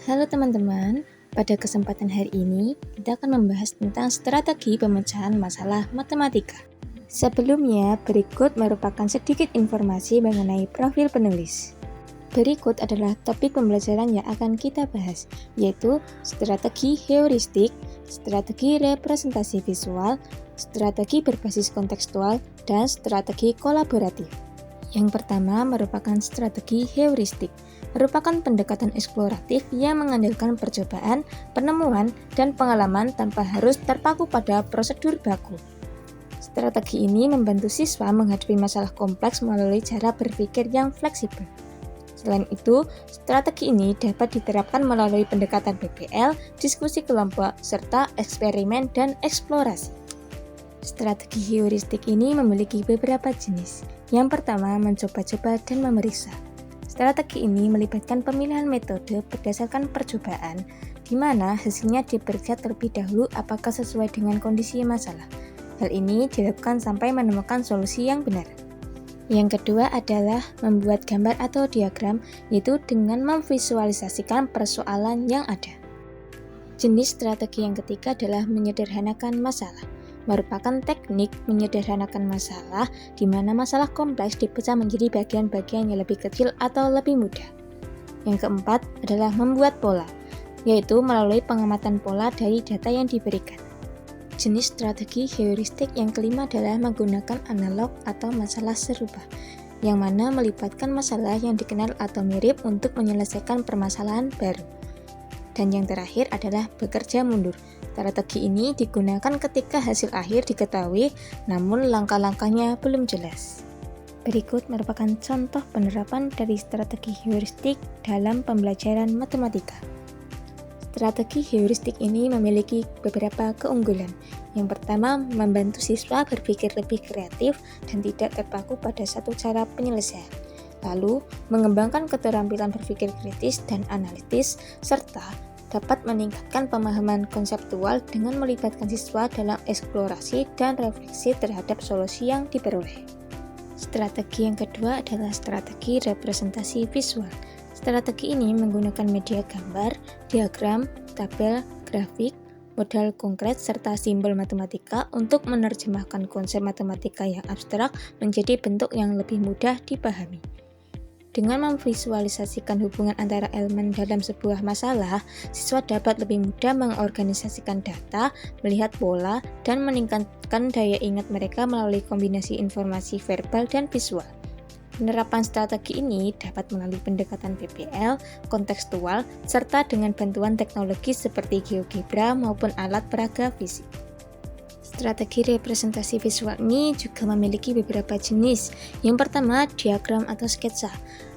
Halo teman-teman, pada kesempatan hari ini kita akan membahas tentang strategi pemecahan masalah matematika. Sebelumnya, berikut merupakan sedikit informasi mengenai profil penulis. Berikut adalah topik pembelajaran yang akan kita bahas, yaitu strategi heuristik, strategi representasi visual, strategi berbasis kontekstual, dan strategi kolaboratif. Yang pertama merupakan strategi heuristik, merupakan pendekatan eksploratif yang mengandalkan percobaan, penemuan, dan pengalaman tanpa harus terpaku pada prosedur baku. Strategi ini membantu siswa menghadapi masalah kompleks melalui cara berpikir yang fleksibel. Selain itu, strategi ini dapat diterapkan melalui pendekatan PBL, diskusi kelompok, serta eksperimen dan eksplorasi. Strategi heuristik ini memiliki beberapa jenis. Yang pertama, mencoba-coba dan memeriksa. Strategi ini melibatkan pemilihan metode berdasarkan percobaan, di mana hasilnya diperiksa terlebih dahulu apakah sesuai dengan kondisi masalah. Hal ini dilakukan sampai menemukan solusi yang benar. Yang kedua adalah membuat gambar atau diagram, yaitu dengan memvisualisasikan persoalan yang ada. Jenis strategi yang ketiga adalah menyederhanakan masalah. Merupakan teknik menyederhanakan masalah di mana masalah kompleks dipecah menjadi bagian-bagian yang lebih kecil atau lebih mudah. Yang keempat adalah membuat pola, yaitu melalui pengamatan pola dari data yang diberikan. Jenis strategi heuristik yang kelima adalah menggunakan analog atau masalah serupa, yang mana melibatkan masalah yang dikenal atau mirip untuk menyelesaikan permasalahan baru. Dan yang terakhir adalah bekerja mundur. Strategi ini digunakan ketika hasil akhir diketahui, namun langkah-langkahnya belum jelas. Berikut merupakan contoh penerapan dari strategi heuristik dalam pembelajaran matematika. Strategi heuristik ini memiliki beberapa keunggulan. Yang pertama, membantu siswa berpikir lebih kreatif dan tidak terpaku pada satu cara penyelesaian. Lalu, mengembangkan keterampilan berpikir kritis dan analitis, serta dapat meningkatkan pemahaman konseptual dengan melibatkan siswa dalam eksplorasi dan refleksi terhadap solusi yang diperoleh. Strategi yang kedua adalah strategi representasi visual. Strategi ini menggunakan media gambar, diagram, tabel, grafik, modal konkret, serta simbol matematika untuk menerjemahkan konsep matematika yang abstrak menjadi bentuk yang lebih mudah dipahami. Dengan memvisualisasikan hubungan antara elemen dalam sebuah masalah, siswa dapat lebih mudah mengorganisasikan data, melihat pola, dan meningkatkan daya ingat mereka melalui kombinasi informasi verbal dan visual. Penerapan strategi ini dapat melalui pendekatan PBL, kontekstual, serta dengan bantuan teknologi seperti GeoGebra maupun alat peraga fisik. Strategi representasi visual ini juga memiliki beberapa jenis. Yang pertama, diagram atau sketsa.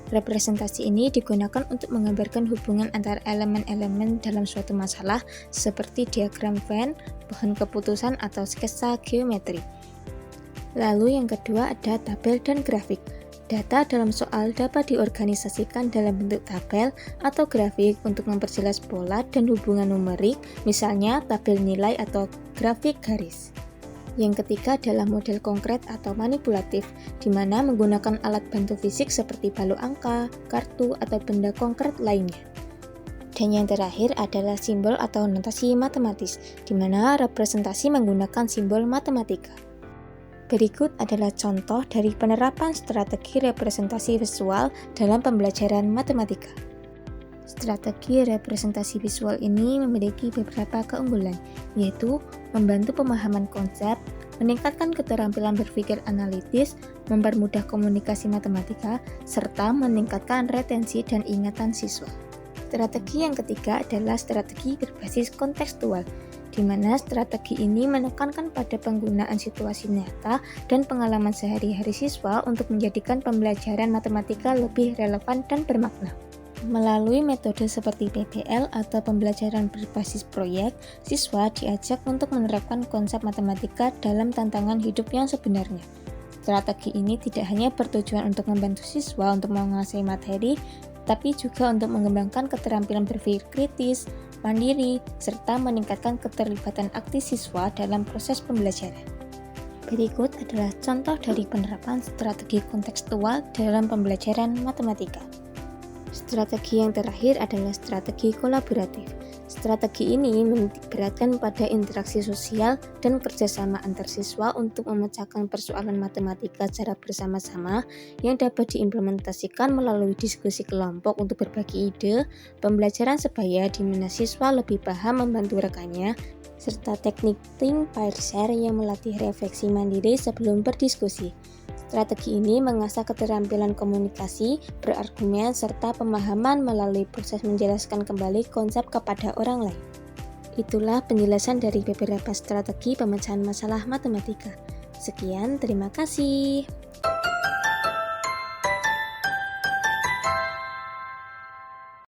Representasi ini digunakan untuk menggambarkan hubungan antara elemen-elemen dalam suatu masalah seperti diagram Venn, pohon keputusan, atau sketsa geometri. Lalu yang kedua ada tabel dan grafik. Data dalam soal dapat diorganisasikan dalam bentuk tabel atau grafik untuk memperjelas pola dan hubungan numerik, misalnya tabel nilai atau grafik garis. Yang ketiga adalah model konkret atau manipulatif, di mana menggunakan alat bantu fisik seperti balok angka, kartu, atau benda konkret lainnya. Dan yang terakhir adalah simbol atau notasi matematis, di mana representasi menggunakan simbol matematika. Berikut adalah contoh dari penerapan strategi representasi visual dalam pembelajaran matematika. Strategi representasi visual ini memiliki beberapa keunggulan, yaitu membantu pemahaman konsep, meningkatkan keterampilan berpikir analitis, mempermudah komunikasi matematika, serta meningkatkan retensi dan ingatan siswa. Strategi yang ketiga adalah strategi berbasis kontekstual, di mana strategi ini menekankan pada penggunaan situasi nyata dan pengalaman sehari-hari siswa untuk menjadikan pembelajaran matematika lebih relevan dan bermakna. Melalui metode seperti PBL atau pembelajaran berbasis proyek, siswa diajak untuk menerapkan konsep matematika dalam tantangan hidup yang sebenarnya. Strategi ini tidak hanya bertujuan untuk membantu siswa untuk menguasai materi, tapi juga untuk mengembangkan keterampilan berpikir kritis, mandiri, serta meningkatkan keterlibatan aktif siswa dalam proses pembelajaran. Berikut adalah contoh dari penerapan strategi kontekstual dalam pembelajaran matematika. Strategi yang terakhir adalah strategi kolaboratif. Strategi ini menitikberatkan pada interaksi sosial dan kerjasama antar siswa untuk memecahkan persoalan matematika secara bersama-sama yang dapat diimplementasikan melalui diskusi kelompok untuk berbagi ide, pembelajaran sebaya di mana siswa lebih paham membantu rekannya, serta teknik think, pair, share yang melatih refleksi mandiri sebelum berdiskusi. Strategi ini mengasah keterampilan komunikasi, berargumen, serta pemahaman melalui proses menjelaskan kembali konsep kepada orang lain. Itulah penjelasan dari beberapa strategi pemecahan masalah matematika. Sekian, terima kasih.